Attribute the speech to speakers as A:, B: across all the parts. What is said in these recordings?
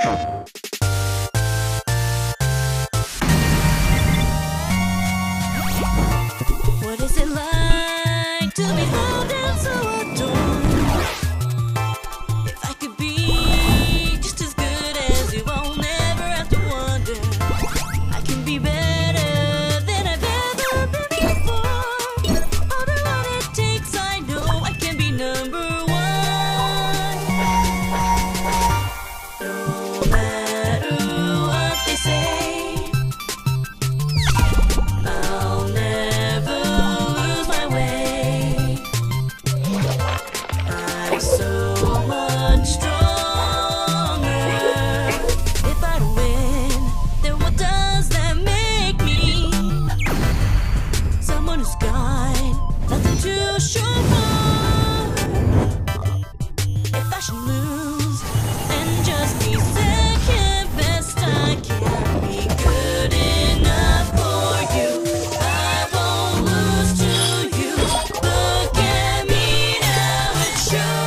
A: What is it like to be loved and so adored? If I could be just as good as you, I'll never have to wonder. I can be better than I've ever been before. I'll do what it takes, I know I can be number one. No matter what they say, I'll never lose my way. I'm so much stronger. If I don't win, then what does that make me? Someone who's got nothing to show for. If I should lose and just be second best, I can't be good enough for you. I won't lose to you. Look at me now, it's showtime.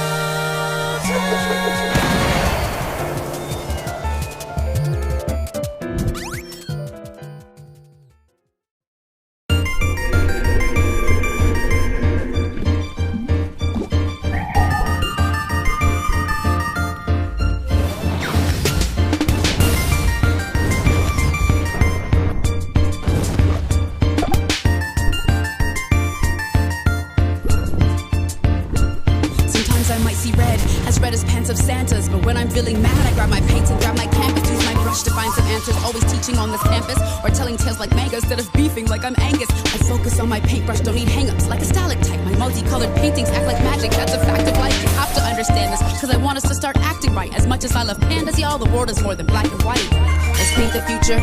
B: Sometimes I might see red as pants of Santas. But when I'm feeling mad, I grab my paints and grab my canvas. Use my brush to find some answers. Always teaching on this campus, or telling tales like manga instead of beefing like I'm Angus. I focus on my paintbrush, don't need hang-ups like a stalactite. My multicolored paintings act like magic, that's a fact of life. You have to understand this, cause I want us to start acting right. As much as I love pandas, y'all, the world is more than black and white. Let's paint the future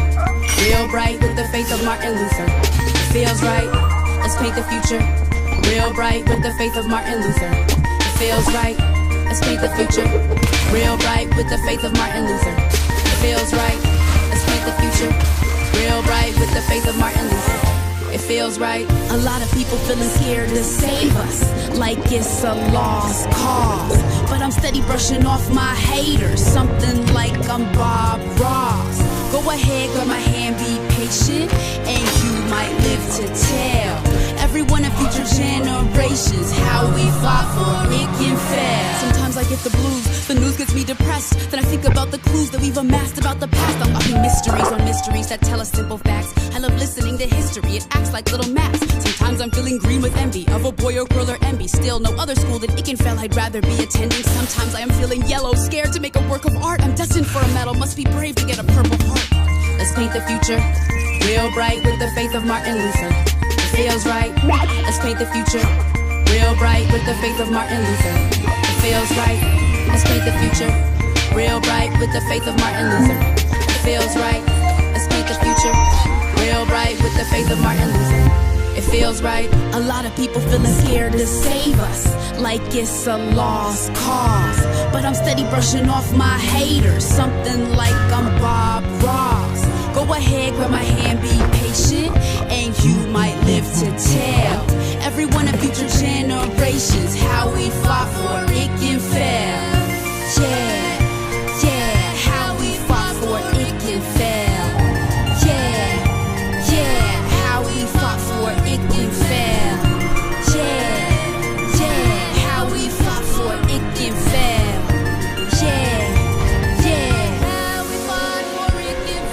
B: real bright with the faith of Martin Luther. It feels right. Let's paint the future real bright with the faith of Martin Luther. It feels right. Let's paint the future real bright with the faith of Martin Luther. It feels right. Let's paint the future real bright with the faith of Martin Luther. It feels right. A lot of people feeling scared to save us, like it's a lost cause. But I'm steady brushing off my haters, something like I'm Bob Ross. Go ahead, grab my hand, be patient, and you might live to tell everyone in future generations how we fought for Ikenfell. Sometimes I get the blues, the news gets me depressed. Then I think about the clues that we've amassed about the past. Unlocking mysteries on mysteries that tell us simple facts. I love listening to history, it acts like little maps. Sometimes I'm feeling green with envy of a boy or girl or envy. Still no other school than Ikenfell I'd rather be attending. Sometimes I am feeling yellow, scared to make a work of art. I'm destined for a medal, must be brave to get a purple heart. Let's paint the future real bright with the faith of Martin Luther. It feels right. Let's paint the future real bright with the faith of Martin Luther. It feels right. Let's paint the future real bright with the faith of Martin Luther. It feels right. Let's paint the future real bright with the faith of Martin Luther. It feels right. A lot of people feeling scared to save us, like it's a lost cause. But I'm steady brushing off my haters, something like I'm Bob Ross. Go ahead, grab my hand, be patient, and you might live to tell everyone in future generations how we fought for Ikenfell. Yeah, yeah, how we fought for Ikenfell. Yeah, yeah, how we fought for Ikenfell. Yeah, yeah, how we fought for Ikenfell. Yeah, yeah, how we fought for Ikenfell.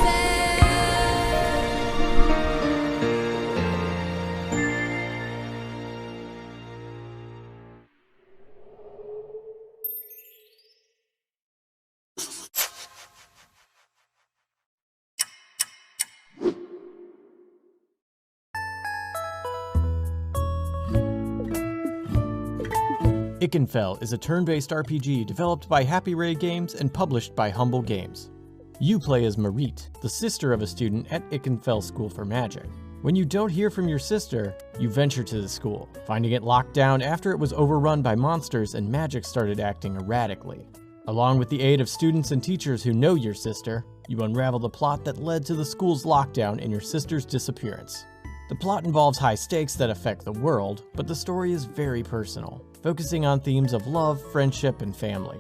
C: Ikenfell is a turn-based RPG developed by Happy Ray Games and published by Humble Games. You play as Maritte, the sister of a student at Ikenfell School for Magic. When you don't hear from your sister, you venture to the school, finding it locked down after it was overrun by monsters and magic started acting erratically. Along with the aid of students and teachers who know your sister, you unravel the plot that led to the school's lockdown and your sister's disappearance. The plot involves high stakes that affect the world, but the story is very personal, focusing on themes of love, friendship, and family.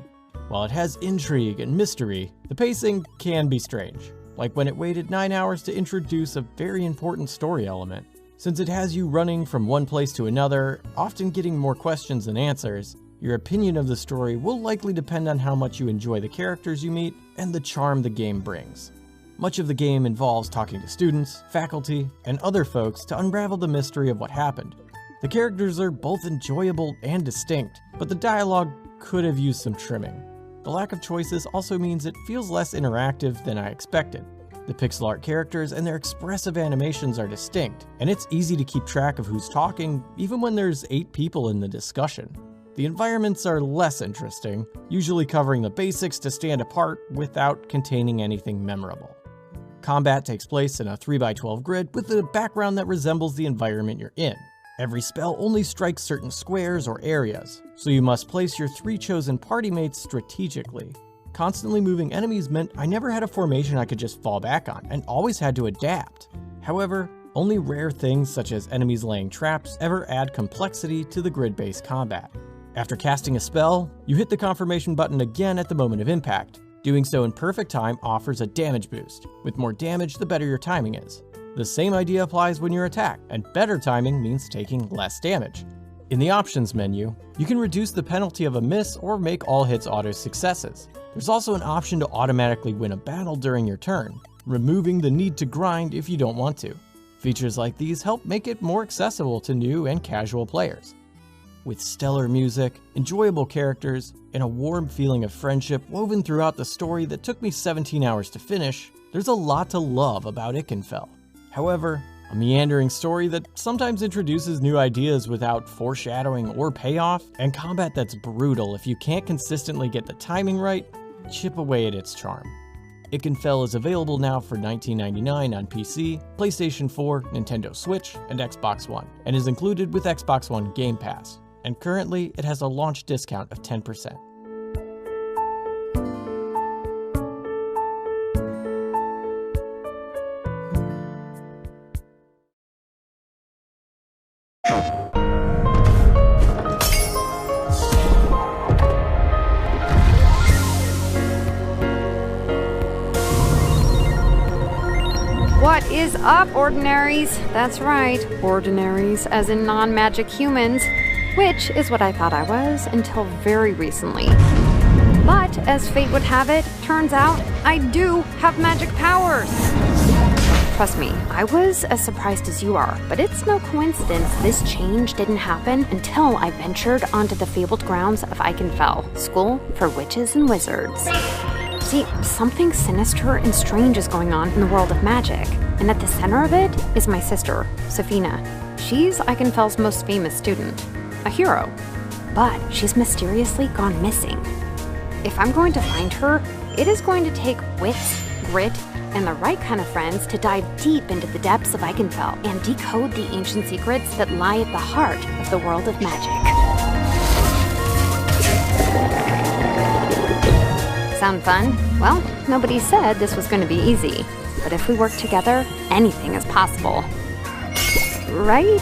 C: While it has intrigue and mystery, the pacing can be strange, like when it waited 9 hours to introduce a very important story element. Since it has you running from one place to another, often getting more questions than answers, your opinion of the story will likely depend on how much you enjoy the characters you meet and the charm the game brings. Much of the game involves talking to students, faculty, and other folks to unravel the mystery of what happened. The characters are both enjoyable and distinct, but the dialogue could have used some trimming. The lack of choices also means it feels less interactive than I expected. The pixel art characters and their expressive animations are distinct, and it's easy to keep track of who's talking, even when there's 8 people in the discussion. The environments are less interesting, usually covering the basics to stand apart without containing anything memorable. Combat takes place in a 3x12 grid with a background that resembles the environment you're in. Every spell only strikes certain squares or areas, so you must place your 3 chosen party mates strategically. Constantly moving enemies meant I never had a formation I could just fall back on, and always had to adapt. However, only rare things such as enemies laying traps ever add complexity to the grid-based combat. After casting a spell, you hit the confirmation button again at the moment of impact. Doing so in perfect time offers a damage boost. With more damage, the better your timing is. The same idea applies when you're attacked, and better timing means taking less damage. In the options menu, you can reduce the penalty of a miss or make all hits auto successes. There's also an option to automatically win a battle during your turn, removing the need to grind if you don't want to. Features like these help make it more accessible to new and casual players. With stellar music, enjoyable characters, and a warm feeling of friendship woven throughout the story that took me 17 hours to finish, there's a lot to love about Ikenfell. However, a meandering story that sometimes introduces new ideas without foreshadowing or payoff, and combat that's brutal if you can't consistently get the timing right, chip away at its charm. Ikenfell is available now for $19.99 on PC, PlayStation 4, Nintendo Switch, and Xbox One, and is included with Xbox One Game Pass, and currently it has a launch discount of 10%.
D: What is up, ordinaries? That's right, ordinaries, as in non-magic humans, which is what I thought I was until very recently. But as fate would have it, turns out I do have magic powers. Trust me, I was as surprised as you are, but it's no coincidence this change didn't happen until I ventured onto the fabled grounds of Ikenfell, School for Witches and Wizards. See, something sinister and strange is going on in the world of magic, and at the center of it is my sister, Safina. She's Ikenfell's most famous student, a hero, but she's mysteriously gone missing. If I'm going to find her, it is going to take wits, grit, and the right kind of friends to dive deep into the depths of Ikenfell and decode the ancient secrets that lie at the heart of the world of magic. Sound fun? Well, nobody said this was going to be easy. But if we work together, anything is possible. Right?